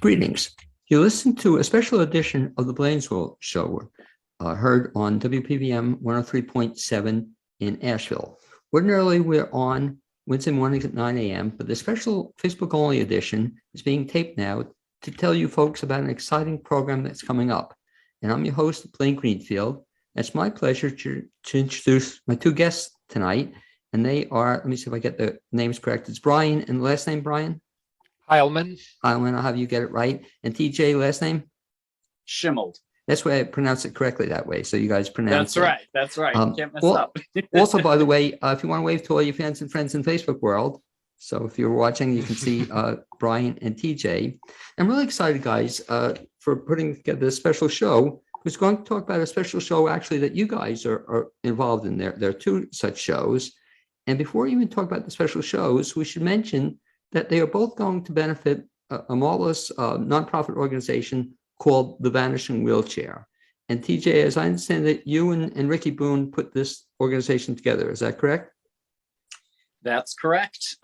Greetings. You listen to a special edition of the BLAINESWORLD show, heard on WPVM 103.7 in Asheville. Ordinarily, we're on Wednesday mornings at 9 a.m., but the special Facebook-only edition is being taped now to tell you folks about an exciting program that's coming up. And I'm your host, Blaine Greenfield. It's my pleasure to introduce my two guests tonight, and they are, let me see if I get the names correct. It's Bryan, and the last name, Bryan? Hilemon. Hilemon, I'll have you get it right. And TJ, last name? Shimeld. That's why I pronounce it correctly that way. So you guys pronounce it. That's right. You can't mess up. Also, by the way, if you want to wave to all your fans and friends in Facebook world, so if you're watching, you can see Bryan and TJ. I'm really excited, guys, for putting together this special show. We're going to talk about a special show, actually, that you guys are involved in. There are two such shows. And before we even talk about the special shows, we should mention that they are both going to benefit a marvelous nonprofit organization called the Vanishing Wheelchair. And TJ, as I understand it, you and Ricky Boone put this organization together. Is that correct? That's correct.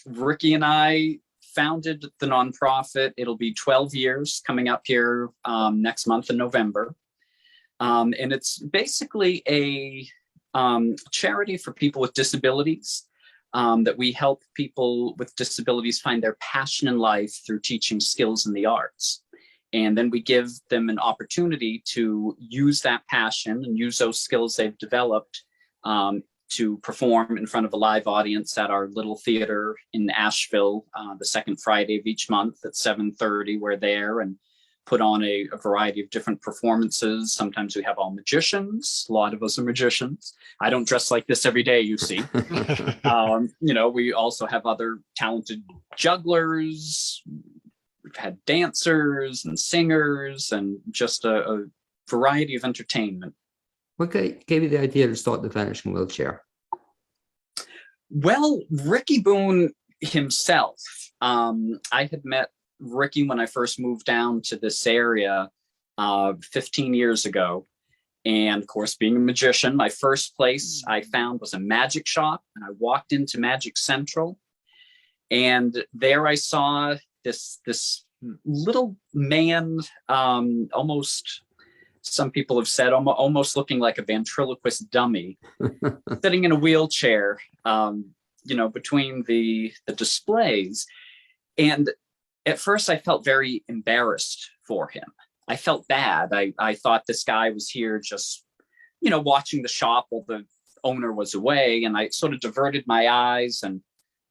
Ricky and I founded the nonprofit. It'll be 12 years coming up here next month in November. And it's basically a charity for people with disabilities. That we help people with disabilities find their passion in life through teaching skills in the arts. And then we give them an opportunity to use that passion and use those skills they've developed to perform in front of a live audience at our little theater in Asheville, the second Friday of each month at 7:30. We're there and put on a variety of different performances. Sometimes we have all magicians. A lot of us are magicians. I don't dress like this every day, you see. We also have other talented jugglers. We've had dancers and singers and just a variety of entertainment. What gave you the idea to start the Vanishing Wheelchair? Well, Ricky Boone himself, I had met Ricky when I first moved down to this area 15 years ago. And of course, being a magician, my first place I found was a magic shop. And I walked into Magic Central. And there I saw this little man, almost, some people have said, almost looking like a ventriloquist dummy, sitting in a wheelchair, between the displays. And at first, I felt very embarrassed for him. I felt bad. I thought this guy was here just, watching the shop while the owner was away. And I sort of diverted my eyes. And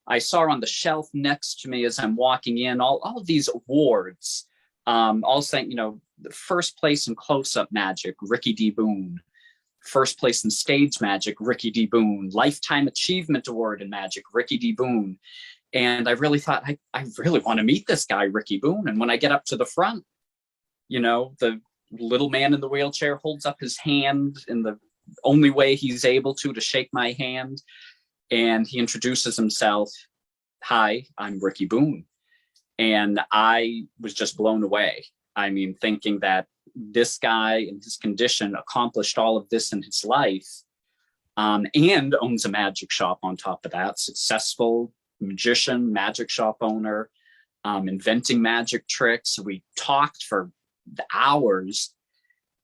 I saw on the shelf next to me as I'm walking in, all of these awards, all saying, the first place in close-up magic, Ricky D. Boone. First place in stage magic, Ricky D. Boone. Lifetime Achievement Award in magic, Ricky D. Boone. And I really thought, I really want to meet this guy, Ricky Boone. And when I get up to the front, the little man in the wheelchair holds up his hand in the only way he's able to shake my hand. And he introduces himself. Hi, I'm Ricky Boone. And I was just blown away. I mean, thinking that this guy in his condition accomplished all of this in his life and owns a magic shop on top of that, successful magician, magic shop owner, inventing magic tricks. We talked for hours.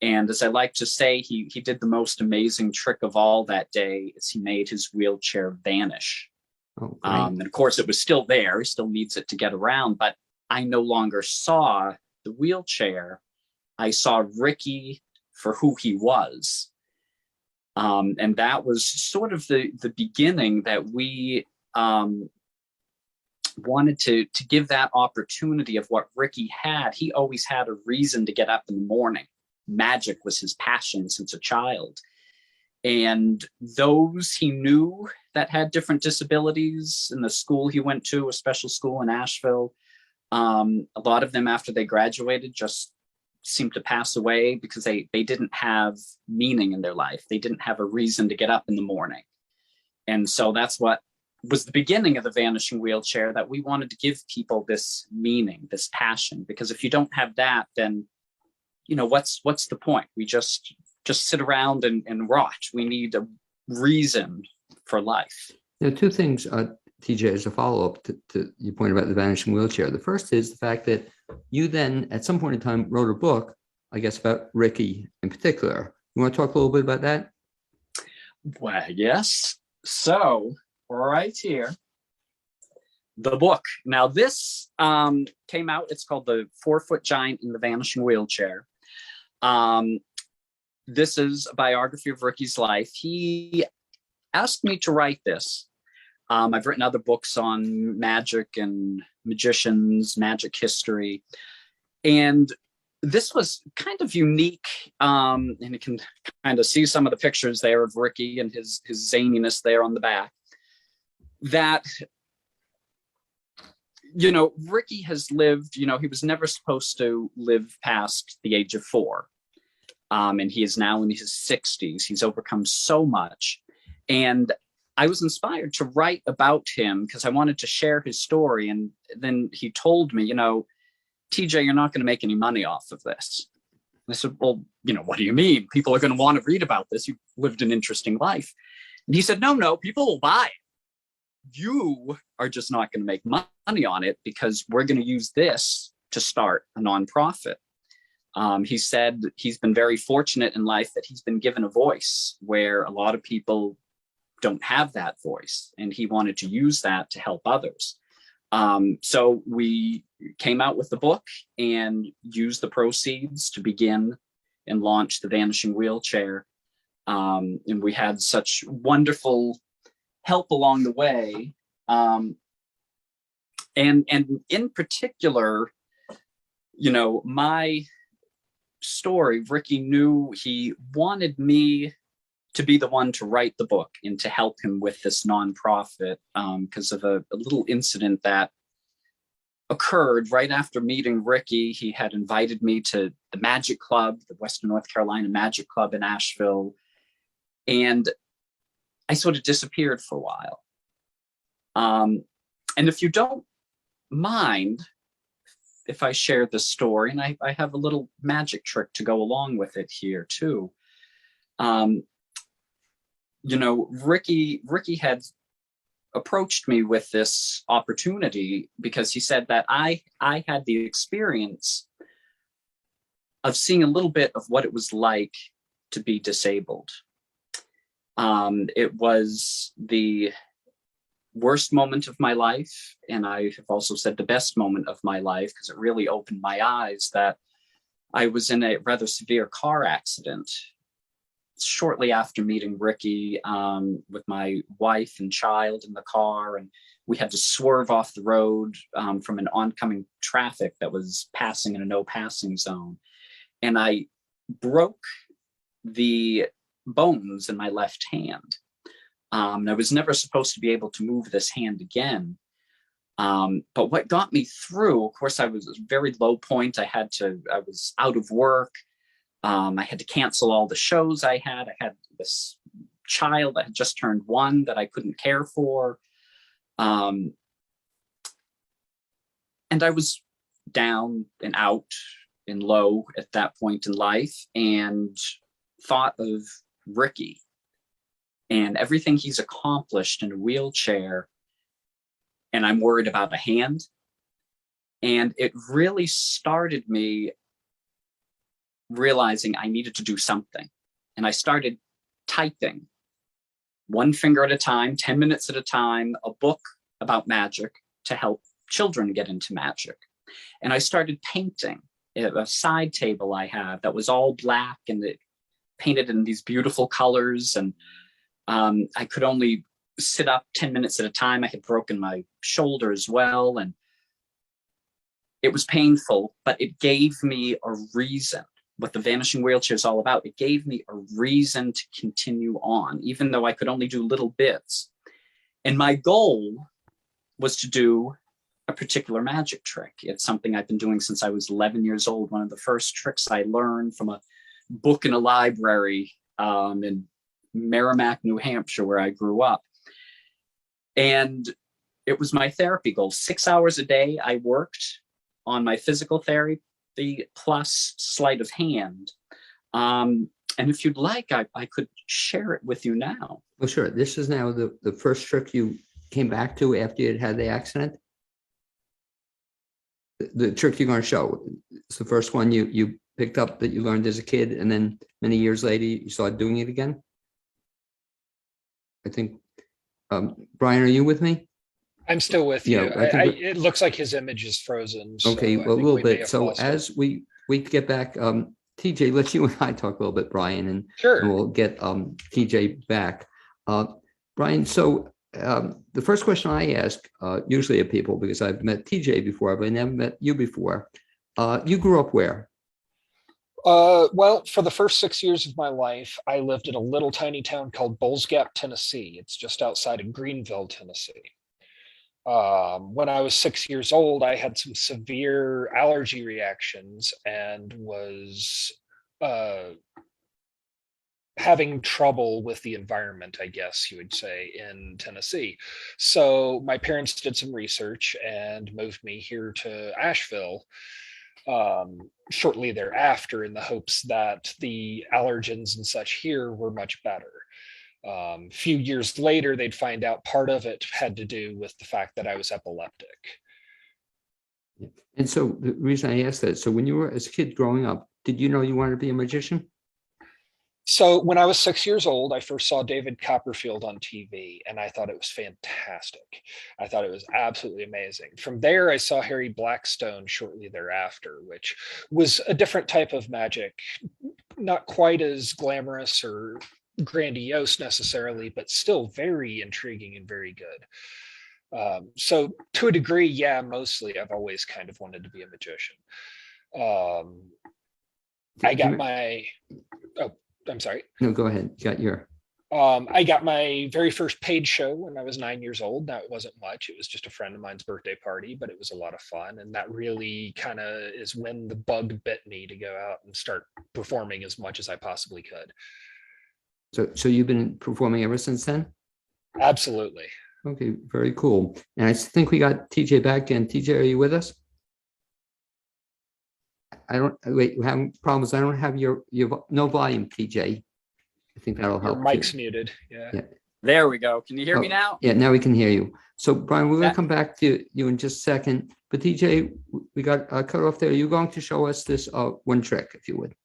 And as I like to say, he did the most amazing trick of all that day is he made his wheelchair vanish. Oh, and of course, it was still there. He still needs it to get around. But I no longer saw the wheelchair. I saw Ricky for who he was. And that was sort of the beginning that we wanted to give that opportunity of what Ricky had. He always had a reason to get up in the morning. Magic was his passion since a child. And those he knew that had different disabilities in the school he went to, a special school in Asheville, a lot of them after they graduated just seemed to pass away because they didn't have meaning in their life. They didn't have a reason to get up in the morning. And so that's what was the beginning of the Vanishing Wheelchair, that we wanted to give people this meaning, this passion, because if you don't have that, then, what's the point? We just sit around and rot. We need a reason for life. There are two things. TJ, as a follow-up to your point about the Vanishing Wheelchair. The first is the fact that you then, at some point in time, wrote a book, I guess, about Ricky in particular. You want to talk a little bit about that? Well, yes. So right here, the book. Now this came out. It's called The 4-Foot Giant in the Vanishing Wheelchair. This is a biography of Ricky's life. He asked me to write this. I've written other books on magic and magicians, magic history, and this was kind of unique. And you can kind of see some of the pictures there of Ricky and his zaniness there on the back. That, you know, Ricky has lived, you know, he was never supposed to live past the age of 4. And he is now in his 60s. He's overcome so much. And I was inspired to write about him because I wanted to share his story. And then he told me, you know, TJ, you're not going to make any money off of this. And I said, well, you know, what do you mean? People are going to want to read about this. You've lived an interesting life. And he said, no, people will buy it. You are just not going to make money on it because we're going to use this to start a nonprofit. He said he's been very fortunate in life that he's been given a voice where a lot of people don't have that voice, and he wanted to use that to help others. So we came out with the book and used the proceeds to begin and launch the Vanishing Wheelchair. And we had such wonderful help along the way. And in particular, you know, my story, Ricky knew he wanted me to be the one to write the book and to help him with this nonprofit because of a little incident that occurred right after meeting Ricky. He had invited me to the Magic Club, the Western North Carolina Magic Club in Asheville, and I sort of disappeared for a while. And if you don't mind, if I share this story, and I have a little magic trick to go along with it here too. You know, Ricky had approached me with this opportunity because he said that I had the experience of seeing a little bit of what it was like to be disabled. It was the worst moment of my life, and I have also said the best moment of my life because it really opened my eyes that I was in a rather severe car accident shortly after meeting Ricky, with my wife and child in the car, and we had to swerve off the road from an oncoming traffic that was passing in a no passing zone. And I broke the bones in my left hand. I was never supposed to be able to move this hand again. But what got me through, of course, I was at a very low point. I was out of work. I had to cancel all the shows I had. I had this child that had just turned 1 that I couldn't care for. And I was down and out and low at that point in life and thought of Ricky and everything he's accomplished in a wheelchair. And I'm worried about a hand. And it really started me realizing I needed to do something. And I started typing 1 finger at a time, 10 minutes at a time, a book about magic to help children get into magic. And I started painting a side table I have that was all black and it painted in these beautiful colors. And I could only sit up 10 minutes at a time. I had broken my shoulder as well. And it was painful, but it gave me a reason. What the Vanishing Wheelchair is all about. It gave me a reason to continue on, even though I could only do little bits. And my goal was to do a particular magic trick. It's something I've been doing since I was 11 years old. One of the first tricks I learned from a book in a library in Merrimack, New Hampshire, where I grew up. And it was my therapy goal. 6 hours a day, I worked on my physical therapy plus sleight of hand. And if you'd like, I could share it with you now. Oh, sure. This is now the first trick you came back to after you had the accident? The trick you're going to show. It's the first one you picked up that you learned as a kid, and then many years later you started doing it again. I think, Bryan, are you with me? I'm still with you. Yeah, It looks like his image is frozen. So okay, I well, a think little we may bit. have So lost as we get back, TJ, let you and I talk a little bit, Bryan, and Sure. we'll get TJ back. Bryan, so the first question I ask usually of people, because I've met TJ before, but I never met you before. You grew up where? Well, for the first 6 years of my life, I lived in a little tiny town called Bulls Gap, Tennessee. It's just outside of Greenville, Tennessee. When I was 6 years old, I had some severe allergy reactions and was having trouble with the environment, I guess you would say, in Tennessee. So my parents did some research and moved me here to Asheville shortly thereafter, in the hopes that the allergens and such here were much better. Few years later, they'd find out part of it had to do with the fact that I was epileptic. And so the reason I asked that, so when you were as a kid growing up, did you know you wanted to be a magician? So when I was 6 years old, I first saw David Copperfield on TV, and I thought it was fantastic. I thought it was absolutely amazing. From there, I saw Harry Blackstone shortly thereafter, which was a different type of magic, not quite as glamorous or grandiose necessarily, but still very intriguing and very good. So to a degree, yeah, mostly I've always kind of wanted to be a magician. I got my, oh, I'm sorry. No, go ahead. You got your. I got my very first paid show when I was 9 years old. Now, it wasn't much. It was just a friend of mine's birthday party, but it was a lot of fun. And that really kind of is when the bug bit me to go out and start performing as much as I possibly could. So you've been performing ever since then? Absolutely. Okay, very cool. And I think we got TJ back in. TJ, are you with us? I don't, wait, we're having problems. I don't have your no volume, TJ. I think that'll help. Your mic's muted. Yeah. There we go. Can you hear me now? Yeah, now we can hear you. So Bryan, we're going to come back to you in just a second. But TJ, we got cut off there. Are you going to show us this one trick, if you would?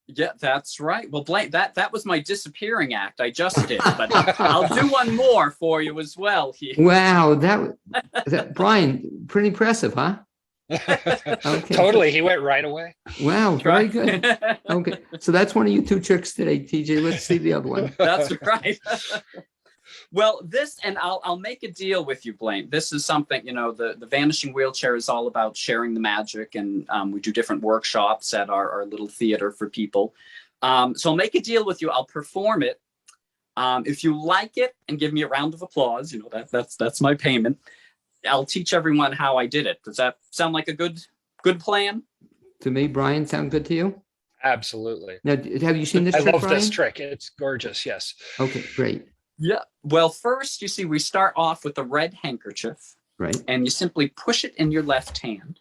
Yeah, that's right. Well, Blaine, that was my disappearing act I just did, but I'll do one more for you as well here. Wow, that Bryan, pretty impressive, huh? Okay. Totally. He went right away. Wow, very good. Okay, so that's one of your two tricks today, TJ. Let's see the other one. That's right. Well, this, and I'll make a deal with you, Blaine. This is something, you know, the Vanishing Wheelchair is all about sharing the magic, and we do different workshops at our little theater for people. So I'll make a deal with you. I'll perform it. If you like it and give me a round of applause, you know, that's my payment. I'll teach everyone how I did it. Does that sound like a good plan? To me, Bryan, sound good to you? Absolutely. Now, have you seen this trick, I love Bryan? this trick. It's gorgeous. Yes. Okay, great. Yeah. Well, first, you see, we start off with a red handkerchief. Right. And you simply push it in your left hand.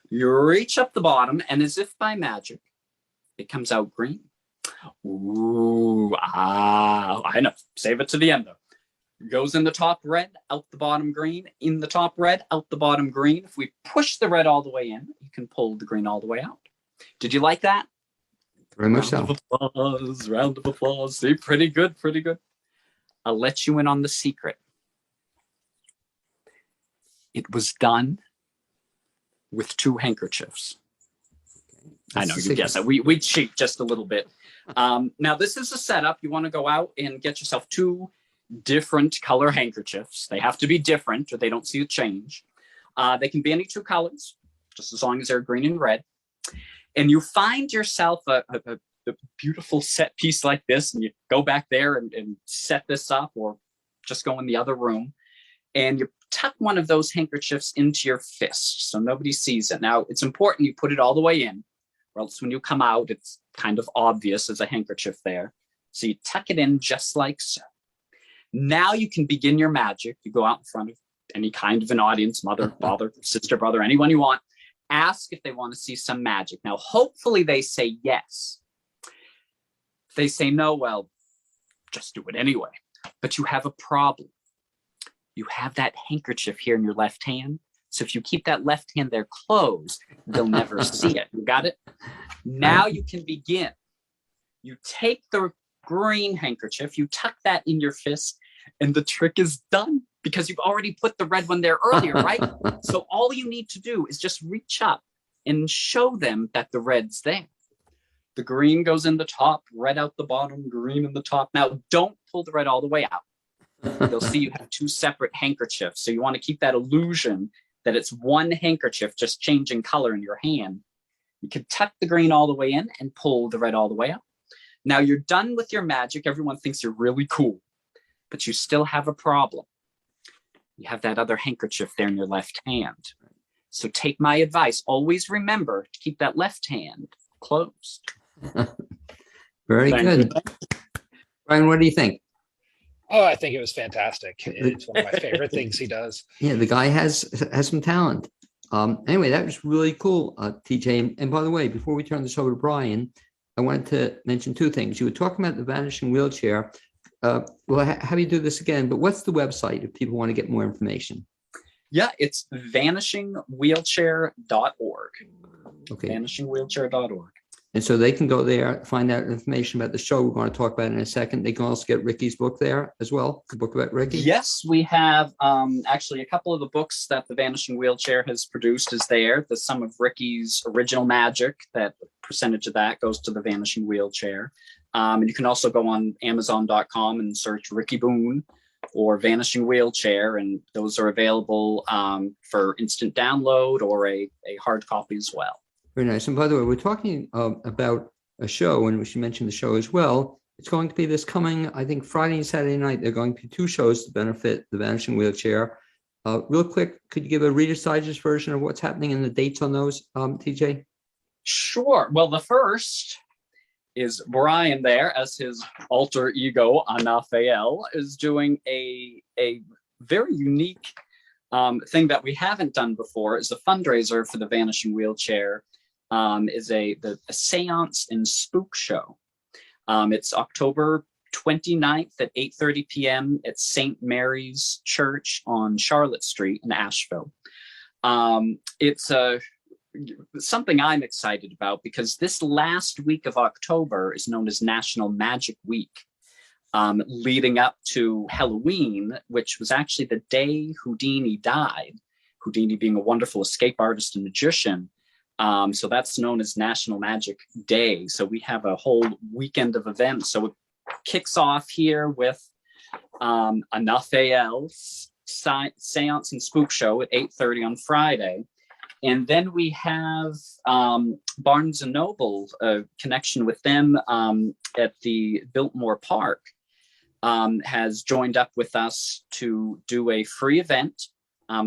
You reach up the bottom, and as if by magic, it comes out green. Ooh, I know. Save it to the end, though. Goes in the top red, out the bottom green, in the top red, out the bottom green. If we push the red all the way in, you can pull the green all the way out. Did you like that? Very much so. Round of applause, round of applause. See, pretty good, pretty good. I'll let you in on the secret. It was done with two handkerchiefs. I know you guessed that. We cheat just a little bit. Now, this is a setup. You want to go out and get yourself two different color handkerchiefs. They have to be different or they don't see a change. They can be any two colors, just as long as they're green and red. And you find yourself a beautiful set piece like this, and you go back there and set this up, or just go in the other room, and you tuck one of those handkerchiefs into your fist so nobody sees it. Now, it's important you put it all the way in, or else when you come out, it's kind of obvious there's a handkerchief there. So you tuck it in just like so. Now you can begin your magic. You go out in front of any kind of an audience, mother, father, sister, brother, anyone you want. Ask if they want to see some magic. Now, hopefully they say yes. If they say no, well, just do it anyway. But you have a problem. you have that handkerchief here in your left hand. So if you keep that left hand there closed, they'll never see it. You got it? Now you can begin. You take the green handkerchief, you tuck that in your fist, and the trick is done because you've already put the red one there earlier, right? So all you need to do is just reach up and show them that the red's there. The green goes in the top, red out the bottom, green in the top. Now, don't pull the red all the way out. They'll see you have two separate handkerchiefs. So you want to keep that illusion that it's one handkerchief just changing color in your hand. You can tuck the green all the way in and pull the red all the way out. Now you're done with your magic. Everyone thinks you're really cool, but you still have a problem. You have that other handkerchief there in your left hand. So take my advice. Always remember to keep that left hand closed. Very good. Bryan, what do you think? Oh, I think it was fantastic. It's one of my favorite things he does. Yeah, the guy has some talent. Anyway, that was really cool, TJ. And by the way, before we turn this over to Bryan, I wanted to mention two things. You were talking about the Vanishing Wheelchair. Well, have you do this again? But what's the website if people want to get more information? Yeah, it's vanishingwheelchair.org. Okay. Vanishingwheelchair.org. And so they can go there, find out information about the show we're going to talk about in a second. They can also get Ricky's book there as well, the book about Ricky. Yes, we have actually a couple of the books that the Vanishing Wheelchair has produced is there. The some of Ricky's original magic, that percentage of that goes to the Vanishing Wheelchair. And you can also go on Amazon.com and search Ricky Boone or Vanishing Wheelchair, and those are available for instant download or a hard copy as well. Very nice. And by the way, we're talking about a show, and we should mention the show as well. It's going to be this coming, I think, Friday and Saturday night. There are going to be two shows to benefit the Vanishing Wheelchair. Real quick, could you give a Reader's Digest version of what's happening and the dates on those, TJ? Sure. Well, the first is Bryan there as his alter ego, Anafael, is doing a very unique thing that we haven't done before. Is a fundraiser for the Vanishing Wheelchair. Is a seance and spook show. It's October 29th at 8:30 p.m. at St. Mary's Church on Charlotte Street in Asheville. It's something I'm excited about because this last week of October is known as National Magic Week, leading up to Halloween, which was actually the day Houdini died. Houdini being a wonderful escape artist and magician. So that's known as National Magic Day. So we have a whole weekend of events. So it kicks off here with Anafael's Seance and Spook Show at 8:30 on Friday. And then we have Barnes & Noble, a connection with them at the Biltmore Park, has joined up with us to do a free event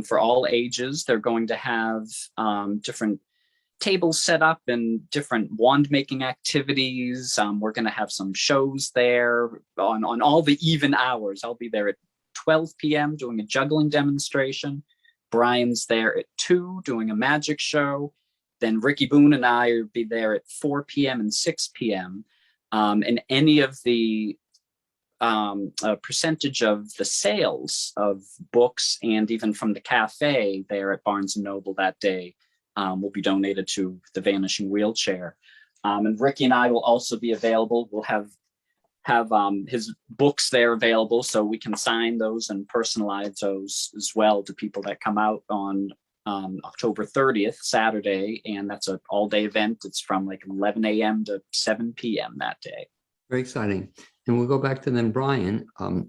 for all ages. They're going to have different tables set up and different wand making activities. We're going to have some shows there on all the even hours. I'll be there at 12 p.m. doing a juggling demonstration. Bryan's there at 2 doing a magic show. Then Ricky Boone and I will be there at 4 p.m. and 6 p.m. And any of the percentage of the sales of books and even from the cafe there at Barnes & Noble that day will be donated to the Vanishing Wheelchair. And Ricky and I will also be available. We'll have his books there available so we can sign those and personalize those as well to people that come out on October 30th, Saturday. And that's an all-day event. It's from like 11 a.m. to 7 p.m. that day. Very exciting. And we'll go back to then Bryan.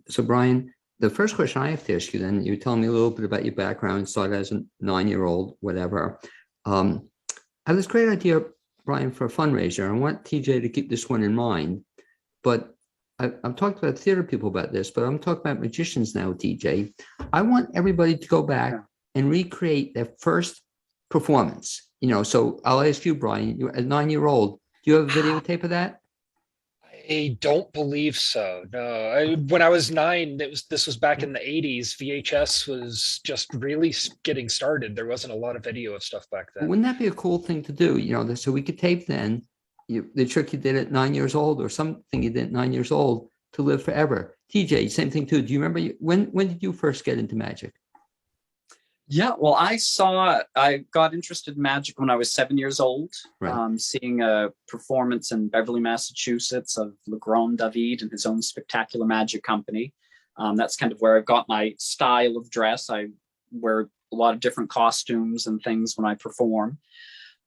So Bryan, the first question I have to ask you then, you're telling me a little bit about your background, started as a 9-year-old, whatever. I have this great idea, Bryan, for a fundraiser. I want TJ to keep this one in mind, but I've talked about theater people about this, but I'm talking about magicians now, TJ. I want everybody to go back and recreate their first performance. So I'll ask you, Bryan, you're a 9-year-old. Do you have a videotape of that? I don't believe so. No, when I was 9, this was back in the 80s. VHS was just really getting started. There wasn't a lot of video of stuff back then. Wouldn't that be a cool thing to do? So we could tape then the trick you did at 9 years old or something you did at 9 years old, to live forever. TJ, same thing too. Do you remember when did you first get into magic? Yeah, well, I got interested in magic when I was 7 years old, Right. seeing a performance in Beverly, Massachusetts of Le Grand David and his own spectacular magic company. That's kind of where I got my style of dress. I wear a lot of different costumes and things when I perform.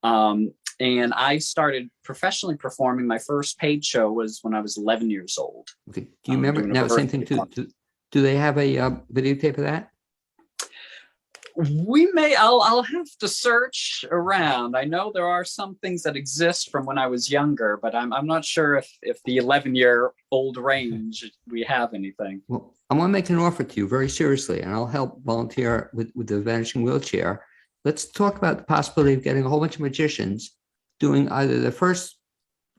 And I started professionally performing. My first paid show was when I was 11 years old. Okay. Do you remember doing a now? Same thing birthday too. party. Do they have a videotape of that? I'll have to search around. I know there are some things that exist from when I was younger, but I'm not sure if the 11-year-old range we have anything. Well, I want to make an offer to you very seriously, and I'll help volunteer with the Vanishing Wheelchair. Let's talk about the possibility of getting a whole bunch of magicians doing either the first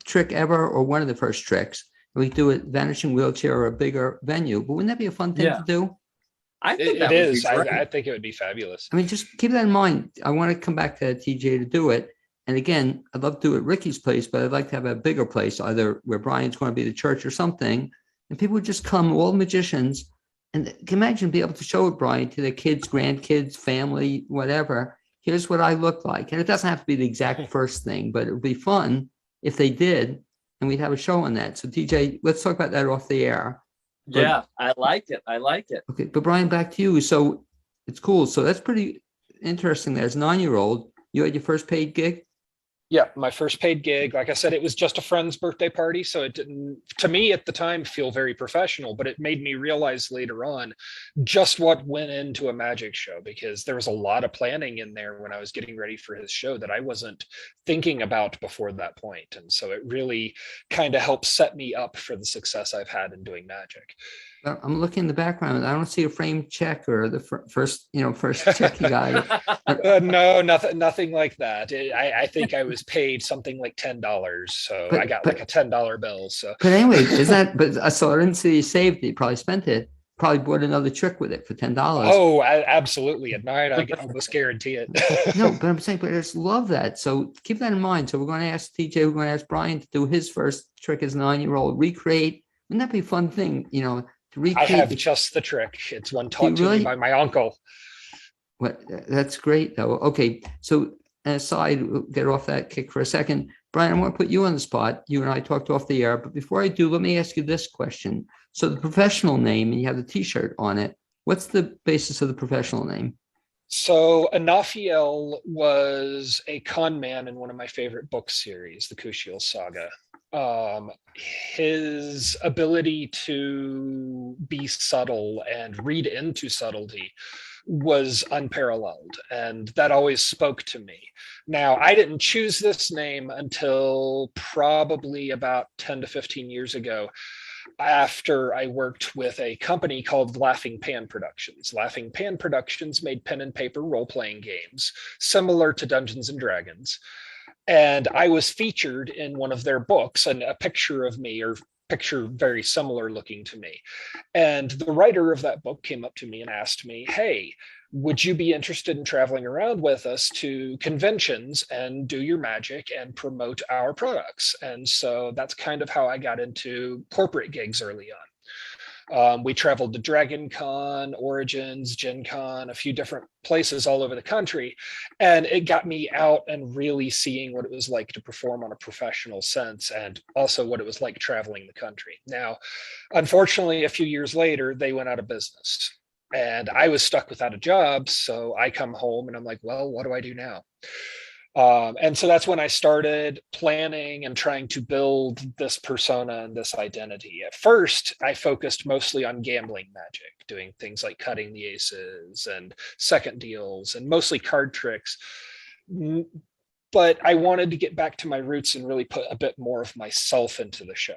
trick ever or one of the first tricks. We do it Vanishing Wheelchair or a bigger venue. But wouldn't that be a fun thing to do? I think It that would is. be great. I think it would be fabulous. I mean, just keep that in mind. I want to come back to TJ to do it. And again, I'd love to do it at Ricky's place, but I'd like to have a bigger place, either where Brian's going to be the church or something. And people would just come, all the magicians, and can imagine be able to show it, Brian, to their kids, grandkids, family, whatever. Here's what I look like. And it doesn't have to be the exact first thing, but it would be fun if they did. And we'd have a show on that. So TJ, let's talk about that off the air. Yeah, I like it. I like it. Okay, but Brian, back to you. So it's cool. So that's pretty interesting. That as a 9-year-old, you had your first paid gig. Yeah, my first paid gig. Like I said, it was just a friend's birthday party. So it didn't, to me at the time, feel very professional, but it made me realize later on just what went into a magic show, because there was a lot of planning in there when I was getting ready for his show that I wasn't thinking about before that point. And so it really kind of helped set me up for the success I've had in doing magic. I'm looking in the background. I don't see a framed check or the first check you got. No, nothing like that. I think I was paid something like $10, so I got like a $10 bill. So, but anyway, so I didn't see you saved it. You probably spent it. Probably bought another trick with it for $10. Oh, absolutely. At night, I almost guarantee it. No, but I'm saying, but I just love that. So keep that in mind. So we're going to ask TJ, we're going to ask Brian to do his first trick as a 9-year-old. Recreate. Wouldn't that be a fun thing? To recreate. I have just the trick. It's one taught to me by my uncle. What? That's great, though. Okay, so aside, we'll get off that kick for a second. Brian, I want to put you on the spot. You and I talked off the air, but before I do, let me ask you this question. So the professional name, and you have the T-shirt on it. What's the basis of the professional name? So Anafiel was a con man in one of my favorite book series, the Kushiel Saga. His ability to be subtle and read into subtlety was unparalleled, and that always spoke to me. Now, I didn't choose this name until probably about 10 to 15 years ago, after I worked with a company called Laughing Pan Productions. Laughing Pan Productions made pen and paper role-playing games similar to Dungeons and Dragons. And I was featured in one of their books, and a picture of me, or picture very similar looking to me. And the writer of that book came up to me and asked me, hey, would you be interested in traveling around with us to conventions and do your magic and promote our products? And so that's kind of how I got into corporate gigs early on. We traveled to Dragon Con, Origins, Gen Con, a few different places all over the country. And it got me out and really seeing what it was like to perform on a professional sense, and also what it was like traveling the country. Now, unfortunately, a few years later, they went out of business. And I was stuck without a job. So I come home and I'm like, well, what do I do now? And so that's when I started planning and trying to build this persona and this identity. At first, I focused mostly on gambling magic, doing things like cutting the aces and second deals and mostly card tricks. But I wanted to get back to my roots and really put a bit more of myself into the show.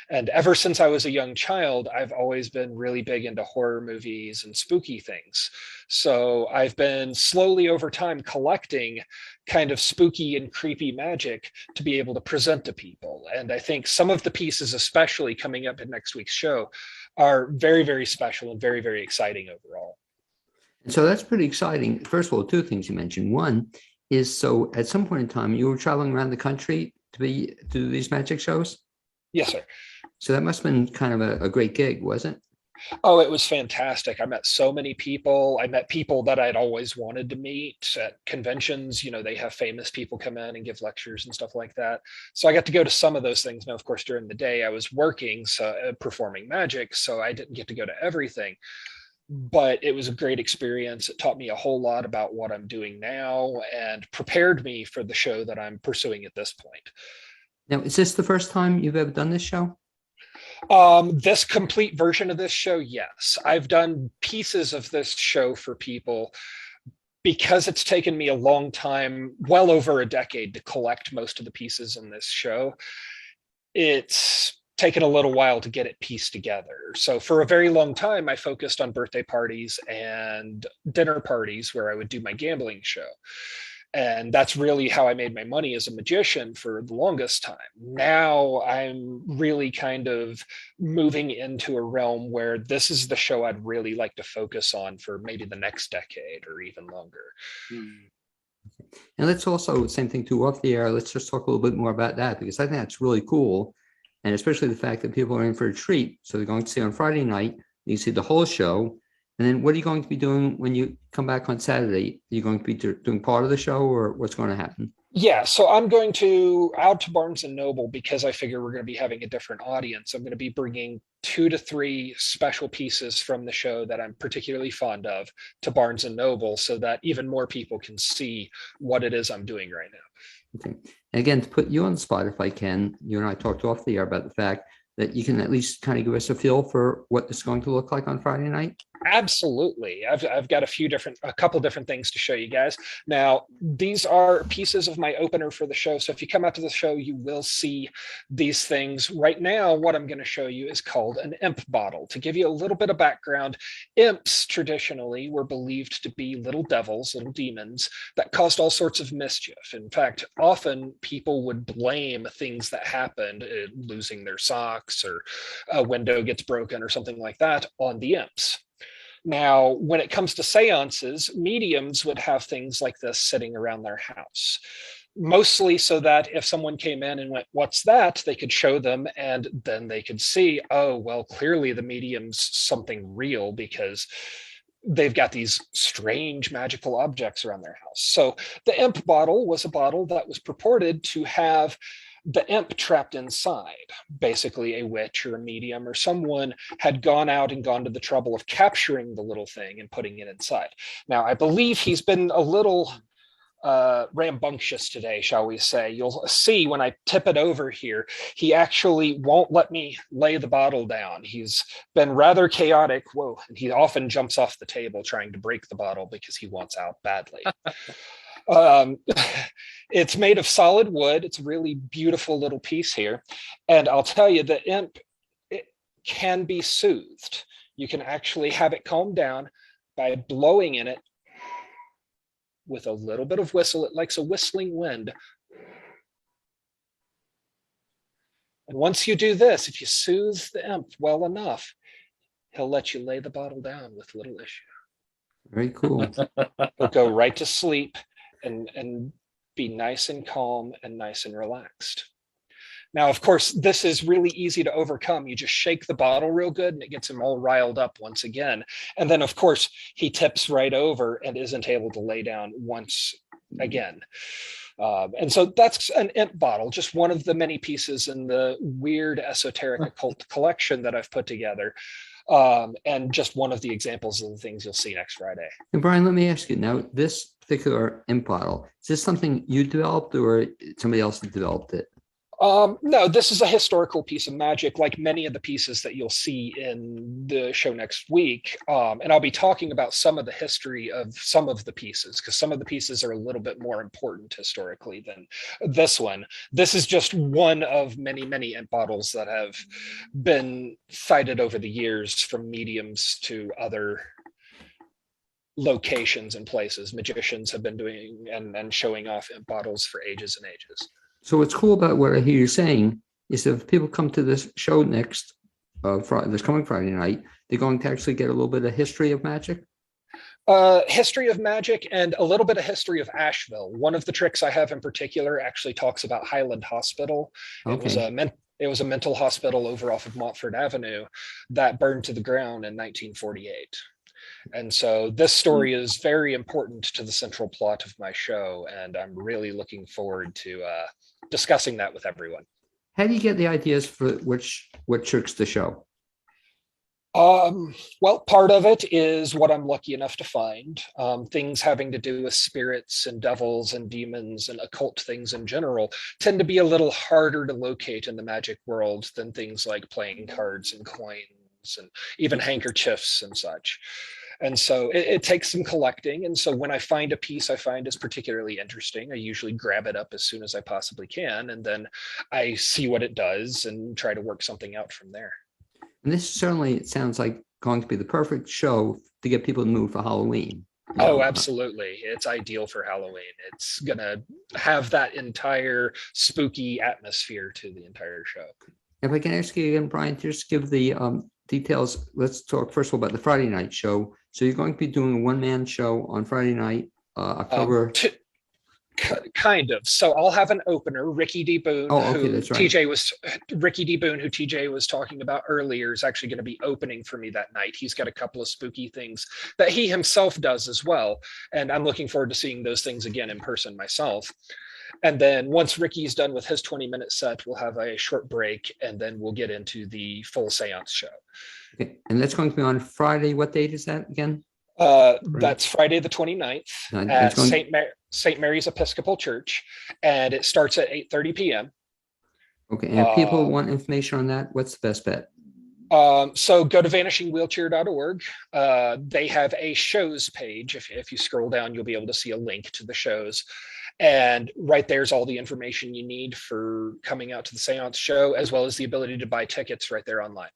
And ever since I was a young child, I've always been really big into horror movies and spooky things. So I've been slowly over time collecting kind of spooky and creepy magic to be able to present to people. And I think some of the pieces, especially coming up in next week's show, are very, very special and very, very exciting overall. So that's pretty exciting. First of all, two things you mentioned. One is, so at some point in time, you were traveling around the country to do these magic shows? Yes, sir. So that must have been kind of a great gig, wasn't it? Oh, it was fantastic. I met so many people. I met people that I'd always wanted to meet at conventions. You know, they have famous people come in and give lectures and stuff like that. So I got to go to some of those things. Now, of course, during the day I was working, so performing magic, so I didn't get to go to everything. But it was a great experience. It taught me a whole lot about what I'm doing now and prepared me for the show that I'm pursuing at this point. Now, is this the first time you've ever done this show? This complete version of this show, yes. I've done pieces of this show for people because it's taken me a long time, well over a decade, to collect most of the pieces in this show. It's taken a little while to get it pieced together. So for a very long time, I focused on birthday parties and dinner parties where I would do my gambling show. And that's really how I made my money as a magician for the longest time. Now I'm really kind of moving into a realm where this is the show I'd really like to focus on for maybe the next decade or even longer. And let's also, same thing too, off the air, let's just talk a little bit more about that, because I think that's really cool. And especially the fact that people are in for a treat. So they're going to see on Friday night, you see the whole show. And then what are you going to be doing when you come back on Saturday? Are you going to be doing part of the show, or what's going to happen? Yeah, so I'm going to out to Barnes and Noble because I figure we're going to be having a different audience. I'm going to be bringing 2 to 3 special pieces from the show that I'm particularly fond of to Barnes and Noble so that even more people can see what it is I'm doing right now. Okay. And again, to put you on the spot, if I can, you and I talked off the air about the fact that you can at least kind of give us a feel for what it's going to look like on Friday night. Absolutely. I've got a couple different things to show you guys. Now, these are pieces of my opener for the show. So if you come out to the show, you will see these things. Right now, what I'm going to show you is called an imp bottle. To give you a little bit of background, imps traditionally were believed to be little devils, little demons that caused all sorts of mischief. In fact, often people would blame things that happened, losing their socks or a window gets broken or something like that, on the imps. Now, when it comes to seances, mediums would have things like this sitting around their house, mostly so that if someone came in and went, "What's that?" they could show them, and then they could see, oh, well, clearly the medium's something real because they've got these strange magical objects around their house. So the imp bottle was a bottle that was purported to have the imp trapped inside. Basically, a witch or a medium or someone had gone out and gone to the trouble of capturing the little thing and putting it inside. Now, I believe he's been a little rambunctious today, shall we say. You'll see when I tip it over here, he actually won't let me lay the bottle down. He's been rather chaotic. Whoa. And he often jumps off the table trying to break the bottle because he wants out badly. It's made of solid wood. It's a really beautiful little piece here. And I'll tell you, the imp, it can be soothed. You can actually have it calmed down by blowing in it with a little bit of whistle. It likes a whistling wind. And once you do this, if you soothe the imp well enough, he'll let you lay the bottle down with little issue. Very cool. He'll go right to sleep and be nice and calm and nice and relaxed. Now, of course, this is really easy to overcome. You just shake the bottle real good and it gets him all riled up once again. And then, of course, he tips right over and isn't able to lay down once again. And so that's an imp bottle, just one of the many pieces in the weird esoteric occult collection that I've put together. And just one of the examples of the things you'll see next Friday. And Bryan, let me ask you now, this particular imp bottle, is this something you developed or somebody else developed it? No, this is a historical piece of magic, like many of the pieces that you'll see in the show next week. And I'll be talking about some of the history of some of the pieces, because some of the pieces are a little bit more important historically than this one. This is just one of many, many imp bottles that have been cited over the years from mediums to other locations and places. Magicians have been doing and showing off imp bottles for ages and ages. So what's cool about what I hear you saying is that if people come to this show next, this coming Friday night, they're going to actually get a little bit of history of magic? History of magic and a little bit of history of Asheville. One of the tricks I have in particular actually talks about Highland Hospital. Okay. It was a mental hospital over off of Montfort Avenue that burned to the ground in 1948. And so this story is very important to the central plot of my show, and I'm really looking forward to discussing that with everyone. How do you get the ideas for what tricks to show? Well, part of it is what I'm lucky enough to find. Things having to do with spirits and devils and demons and occult things in general tend to be a little harder to locate in the magic world than things like playing cards and coins and even handkerchiefs and such. And so it takes some collecting. And so when I find a piece I find is particularly interesting, I usually grab it up as soon as I possibly can. And then I see what it does and try to work something out from there. And this certainly, it sounds like going to be the perfect show to get people to move for Halloween. Oh, absolutely. It's ideal for Halloween. It's going to have that entire spooky atmosphere to the entire show. If I can ask you again, Bryan, just give the details. Let's talk first of all about the Friday night show. So you're going to be doing a one-man show on Friday night, October. Kind of. So I'll have an opener. Ricky D. Boone, that's right. Ricky D. Boone, who TJ was talking about earlier, is actually going to be opening for me that night. He's got a couple of spooky things that he himself does as well. And I'm looking forward to seeing those things again in person myself. And then once Ricky's done with his 20-minute set, we'll have a short break, and then we'll get into the full seance show. Okay. And that's going to be on Friday. What date is that again? That's Friday the 29th at St. Mary's Episcopal Church, and it starts at 8:30 p.m. Okay, and if people want information on that, what's the best bet? So go to vanishingwheelchair.org. They have a shows page. If you scroll down, you'll be able to see a link to the shows. And right there's all the information you need for coming out to the seance show, as well as the ability to buy tickets right there online.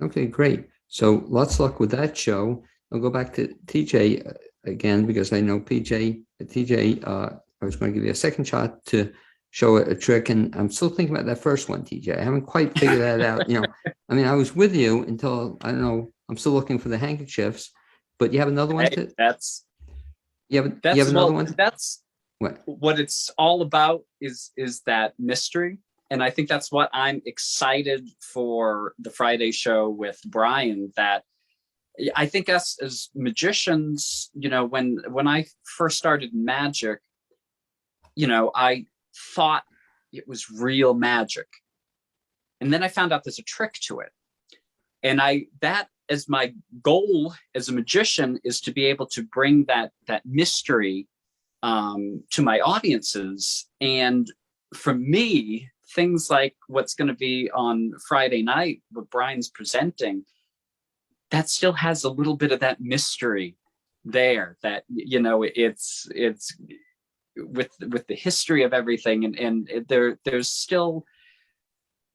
Okay, great. So lots of luck with that show. I'll go back to TJ again, because I know TJ, I was going to give you a second shot to show a trick, and I'm still thinking about that first one, TJ. I haven't quite figured that out. I mean, I was with you until, I don't know, I'm still looking for the handkerchiefs, but you have another one? You have another one? That's what it's all about is that mystery. And I think that's what I'm excited for the Friday show with Bryan, that I think us as magicians, when I first started magic, I thought it was real magic. And then I found out there's a trick to it. And that as my goal as a magician is to be able to bring that mystery to my audiences. And for me, things like what's going to be on Friday night, what Bryan's presenting, that still has a little bit of that mystery there, that, it's with the history of everything. And there's still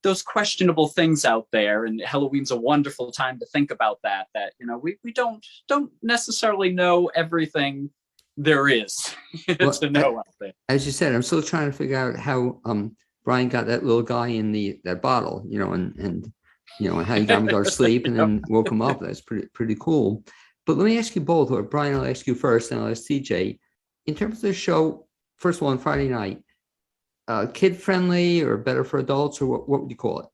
those questionable things out there. And Halloween's a wonderful time to think about that, we don't necessarily know everything there is to know out there. As you said, I'm still trying to figure out how Bryan got that little guy in that bottle, and how you got him to go to sleep and then woke him up. That's pretty cool. But let me ask you both, or Bryan, I'll ask you first, and I'll ask TJ. In terms of the show, first of all, on Friday night, kid-friendly or better for adults, or what would you call it?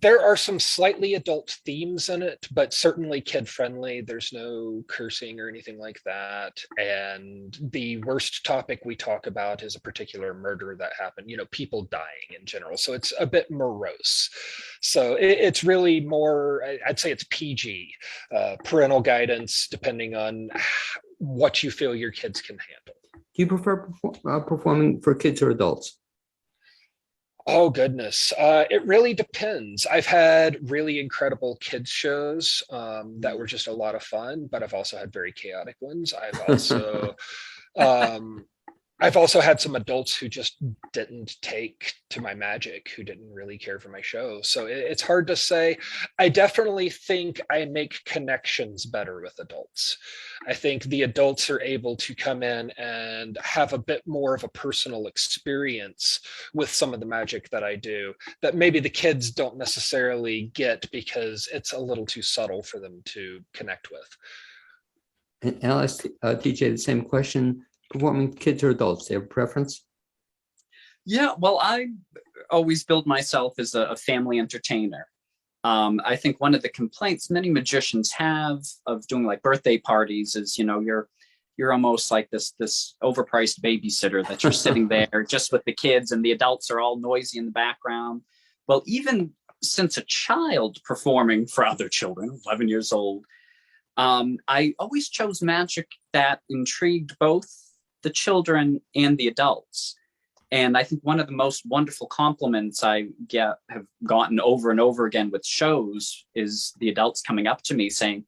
There are some slightly adult themes in it, but certainly kid-friendly. There's no cursing or anything like that. And the worst topic we talk about is a particular murder that happened, people dying in general. So it's a bit morose. So it's really more, I'd say it's PG, parental guidance, depending on what you feel your kids can handle. Do you prefer performing for kids or adults? Oh, goodness. It really depends. I've had really incredible kids shows that were just a lot of fun, but I've also had very chaotic ones. I've also had some adults who just didn't take to my magic, who didn't really care for my show. So it's hard to say. I definitely think I make connections better with adults. I think the adults are able to come in and have a bit more of a personal experience with some of the magic that I do that maybe the kids don't necessarily get because it's a little too subtle for them to connect with. And I'll ask TJ the same question. Performing kids or adults, do you have a preference? Yeah, well, I always build myself as a family entertainer. I think one of the complaints many magicians have of doing like birthday parties is, you're almost like this overpriced babysitter that you're sitting there just with the kids and the adults are all noisy in the background. Well, even since a child performing for other children, 11 years old, I always chose magic that intrigued both the children and the adults. And I think one of the most wonderful compliments I have gotten over and over again with shows is the adults coming up to me saying,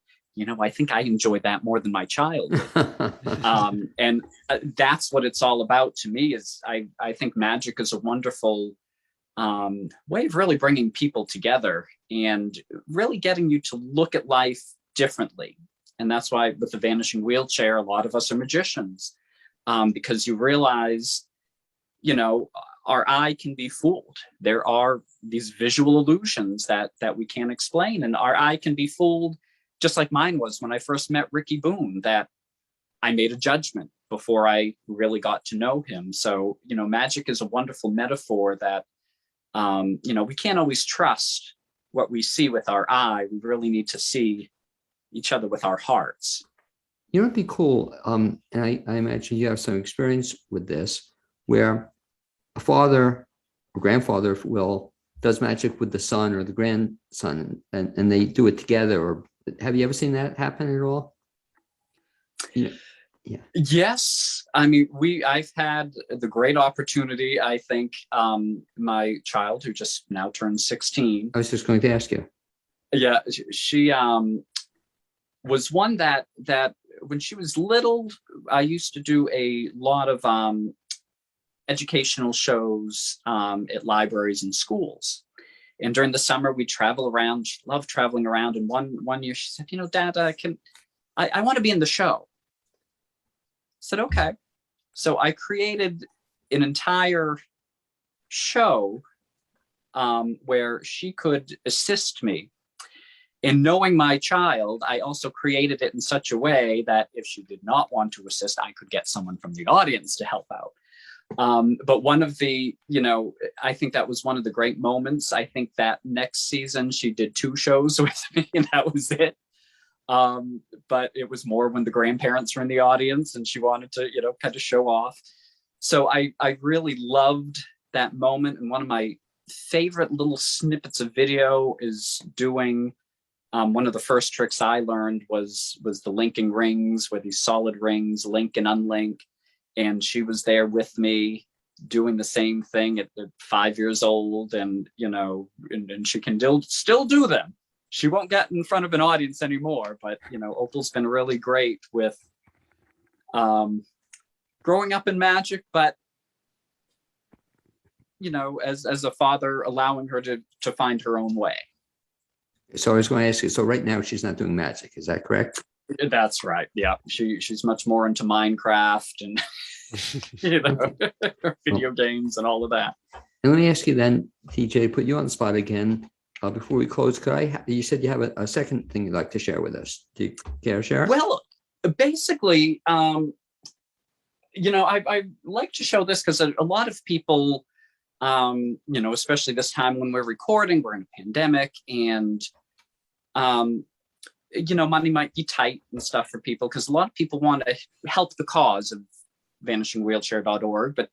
I think I enjoyed that more than my child did. And that's what it's all about to me is I think magic is a wonderful way of really bringing people together and really getting you to look at life differently. And that's why with the Vanishing Wheelchair, a lot of us are magicians because you realize, our eye can be fooled. There are these visual illusions that we can't explain, and our eye can be fooled, just like mine was when I first met Ricky Boone, that I made a judgment before I really got to know him. So, magic is a wonderful metaphor that, we can't always trust what we see with our eye. We really need to see each other with our hearts. It'd be cool. And I imagine you have some experience with this, where a father or grandfather, if you will, does magic with the son or the grandson, and they do it together. Or have you ever seen that happen at all? Yeah. Yes. I mean, I've had the great opportunity, I think, my child, who just now turned 16. I was just going to ask you. Yeah, she was one that when she was little, I used to do a lot of educational shows at libraries and schools. And during the summer, we travel around. She loved traveling around. And one year she said, Dad, I want to be in the show. I said, okay. So I created an entire show where she could assist me. And knowing my child, I also created it in such a way that if she did not want to assist, I could get someone from the audience to help out. But one of the, I think that was one of the great moments. I think that next season she did 2 shows with me and that was it. But it was more when the grandparents were in the audience and she wanted to, kind of show off. So I really loved that moment. And one of my favorite little snippets of video is doing one of the first tricks I learned was the linking rings, where these solid rings link and unlink. And she was there with me doing the same thing at 5 years old. And, and she can still do them. She won't get in front of an audience anymore. But, Opal's been really great with growing up in magic. But, as a father, allowing her to find her own way. So I was going to ask you, so right now she's not doing magic, is that correct? That's right. Yeah. She's much more into Minecraft and, video games and all of that. And let me ask you then, TJ, put you on the spot again. Before we close, you said you have a second thing you'd like to share with us. Do you care to share? Well, basically, I like to show this because a lot of people, especially this time when we're recording, we're in a pandemic, and money might be tight and stuff for people because a lot of people want to help the cause of vanishingwheelchair.org, but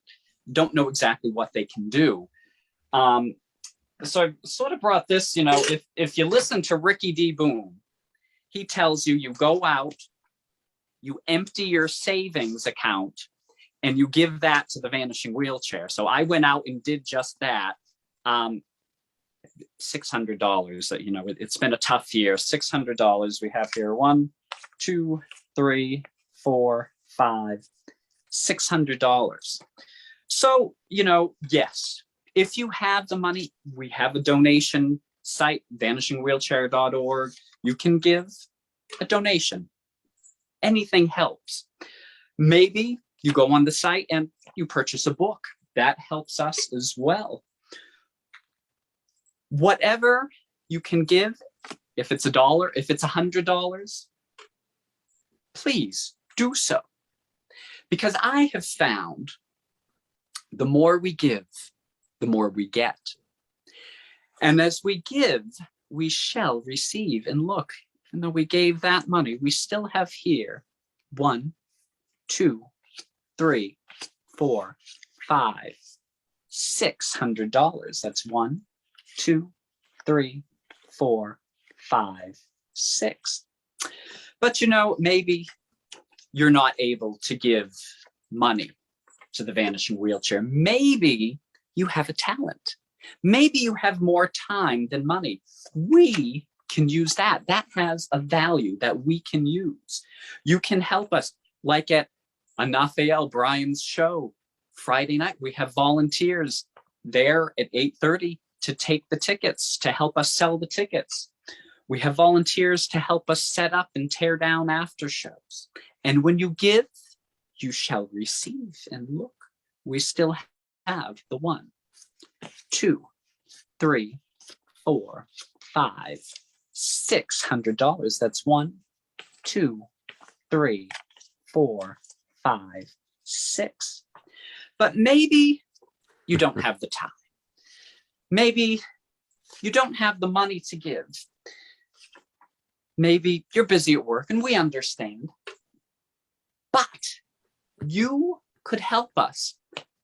don't know exactly what they can do. So I've sort of brought this, if you listen to Ricky D. Boone, he tells you go out, you empty your savings account, and you give that to the Vanishing Wheelchair. So I went out and did just that. $600, it's been a tough year. $600 we have here. 1, 2, 3, 4, 5, $600. So, yes, if you have the money, we have a donation site, vanishingwheelchair.org. You can give a donation. Anything helps. Maybe you go on the site and you purchase a book. That helps us as well. Whatever you can give, if it's $1, if it's $100, please do so. Because I have found The more we give, the more we get. And as we give, we shall receive. And look, even though we gave that money, we still have here 1, 2, 3, 4, 5, $600. That's 1, 2, 3, 4, 5, 6. But you know, maybe you're not able to give money to the Vanishing Wheelchair. Maybe you have a talent. Maybe you have more time than money. We can use that. That has a value that we can use. You can help us, like at Anafael Bryan's show Friday night. We have volunteers there at 8:30 to take the tickets, to help us sell the tickets. We have volunteers to help us set up and tear down after shows. And when you give, you shall receive. And look, we still have the 1, 2, 3, 4, 5, $600. That's 1, 2, 3, 4, 5, 6. But maybe you don't have the time. Maybe you don't have the money to give. Maybe you're busy at work, and we understand. But you could help us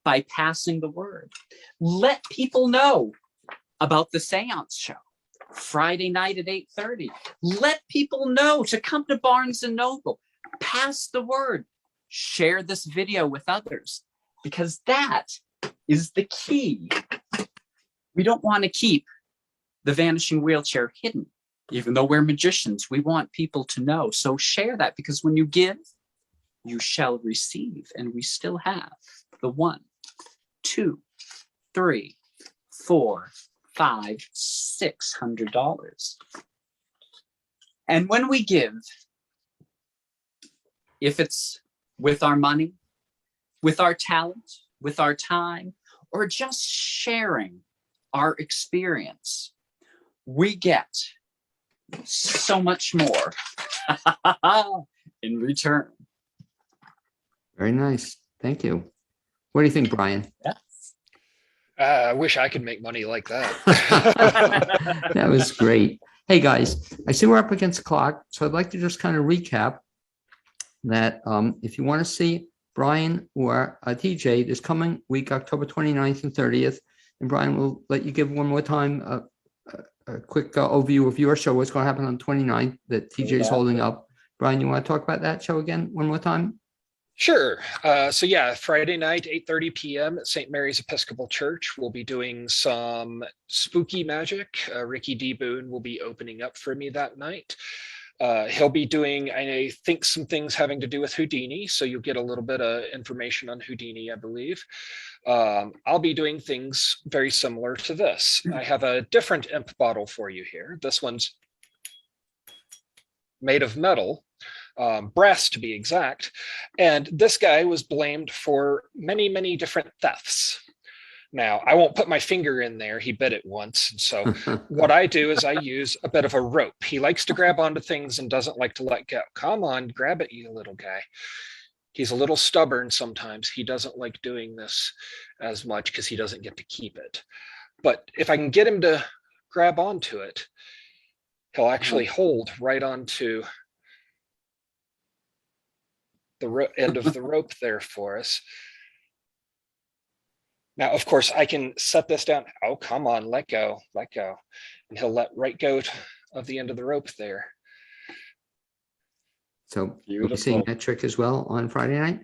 by passing the word. Let people know about the seance show Friday night at 8:30. Let people know to come to Barnes and Noble. Pass the word. Share this video with others, because that is the key. We don't want to keep the Vanishing Wheelchair hidden. Even though we're magicians, we want people to know. So share that, because when you give, you shall receive. And we still have the 1, 2, 3, 4, 5, $600. And when we give, if it's with our money, with our talent, with our time, or just sharing our experience, we get so much more in return. Very nice. Thank you. What do you think, Bryan? Yes. I wish I could make money like that. That was great. Hey guys, I see we're up against the clock, so I'd like to just kind of recap that if you want to see Bryan or TJ this coming week, October 29th and 30th, and Bryan will let you give one more time a quick overview of your show, what's going to happen on the 29th that TJ is holding up. Bryan, you want to talk about that show again one more time? Sure. So yeah, Friday night, 8:30 p.m. at St. Mary's Episcopal Church. We'll be doing some spooky magic. Ricky D. Boone will be opening up for me that night. He'll be doing, I think, some things having to do with Houdini. So you'll get a little bit of information on Houdini, I believe. I'll be doing things very similar to this. I have a different imp bottle for you here. This one's made of metal. Brass to be exact. And this guy was blamed for many, many different thefts. Now, I won't put my finger in there. He bit it once. And so what I do is I use a bit of a rope. He likes to grab onto things and doesn't like to let go. Come on, grab it, you little guy. He's a little stubborn sometimes. He doesn't like doing this as much because he doesn't get to keep it. But if I can get him to grab onto it, he'll actually hold right onto the end of the rope there for us. Now, of course, I can set this down. Oh, come on, let go, let go. And he'll let right go of the end of the rope there. So you'll be seeing that trick as well on Friday night?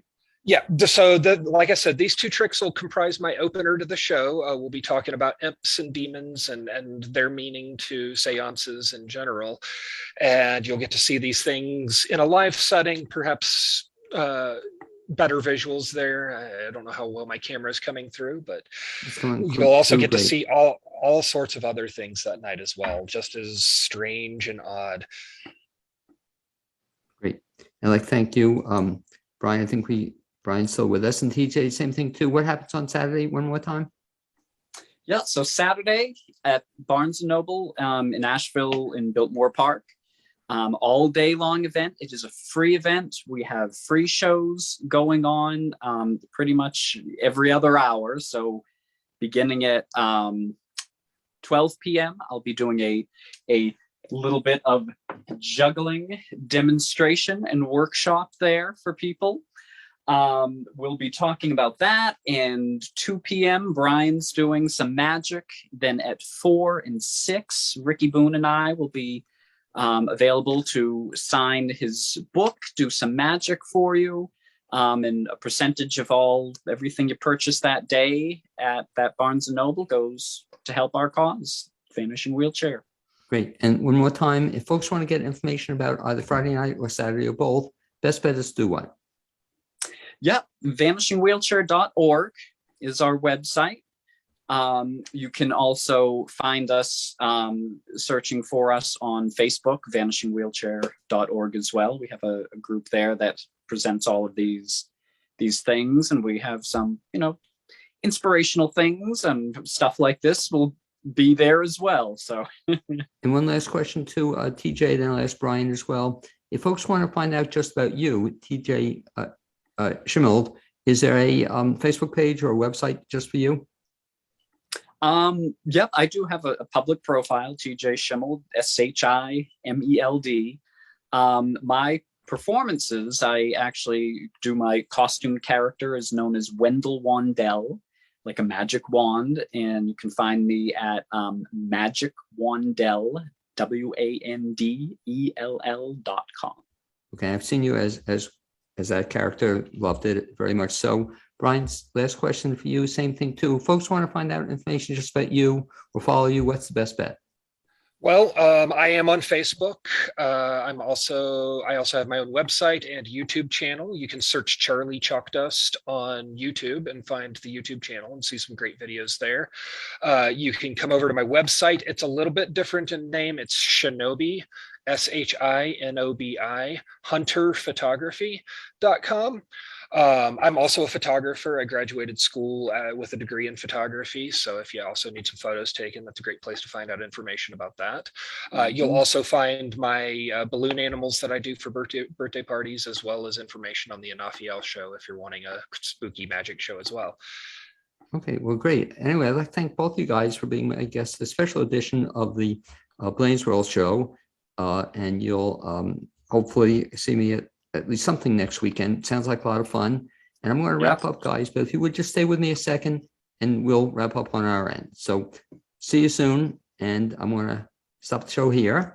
Yeah, so like I said, these two tricks will comprise my opener to the show. We'll be talking about imps and demons and their meaning to seances in general. And you'll get to see these things in a live setting, perhaps better visuals there. I don't know how well my camera is coming through, but you'll also get to see all sorts of other things that night as well, just as strange and odd. Great. I'd like to thank you, Bryan. I think Bryan's still with us, and TJ, same thing too. What happens on Saturday one more time? Yeah, so Saturday at Barnes & Noble in Asheville in Biltmore Park. all day long event. It is a free event. We have free shows going on pretty much every other hour. So beginning at 12 p.m., I'll be doing a little bit of juggling demonstration and workshop there for people. We'll be talking about that. And 2 p.m., Brian's doing some magic. Then at 4 and 6, Ricky Boone and I will be available to sign his book, do some magic for you, and a percentage of everything you purchase that day at that Barnes & Noble goes to help our cause, Vanishing Wheelchair. Great. And one more time, if folks want to get information about either Friday night or Saturday or both, best bet is to do what? Yep, vanishingwheelchair.org is our website. You can also find us searching for us on Facebook, vanishingwheelchair.org as well. We have a group there that presents all of these things, and we have some, inspirational things and stuff like this will be there as well. So, and one last question to TJ, then I'll ask Brian as well. If folks want to find out just about you, TJ Shimeld, is there a Facebook page or a website just for you? Yep, I do have a public profile, TJ Shimeld, SHIMELD. My performances, I actually do my costume character is known as Wendell Wandell, like a magic wand, and you can find me at Magic Wandell, WANDELL.com. Okay, I've seen you as that character, loved it very much. So Brian's last question for you, same thing too. Folks want to find out information just about you or follow you, what's the best bet? Well, I am on Facebook. I also have my own website and YouTube channel. You can search Charlie Chalkdust on YouTube and find the YouTube channel and see some great videos there. You can come over to my website. It's a little bit different in name. It's Shinobi, SHINOBI, hunterphotography.com. I'm also a photographer. I graduated school with a degree in photography. So if you also need some photos taken, that's a great place to find out information about that. You'll also find my balloon animals that I do for birthday parties, as well as information on the Anafiel show if you're wanting a spooky magic show as well. Okay, well, great. Anyway, I'd like to thank both you guys for being my guests, the special edition of the Blaine's World show. And you'll hopefully see me at least something next weekend. Sounds like a lot of fun. And I'm going to wrap up, guys, but if you would just stay with me a second and we'll wrap up on our end. So see you soon. And I'm going to stop the show here.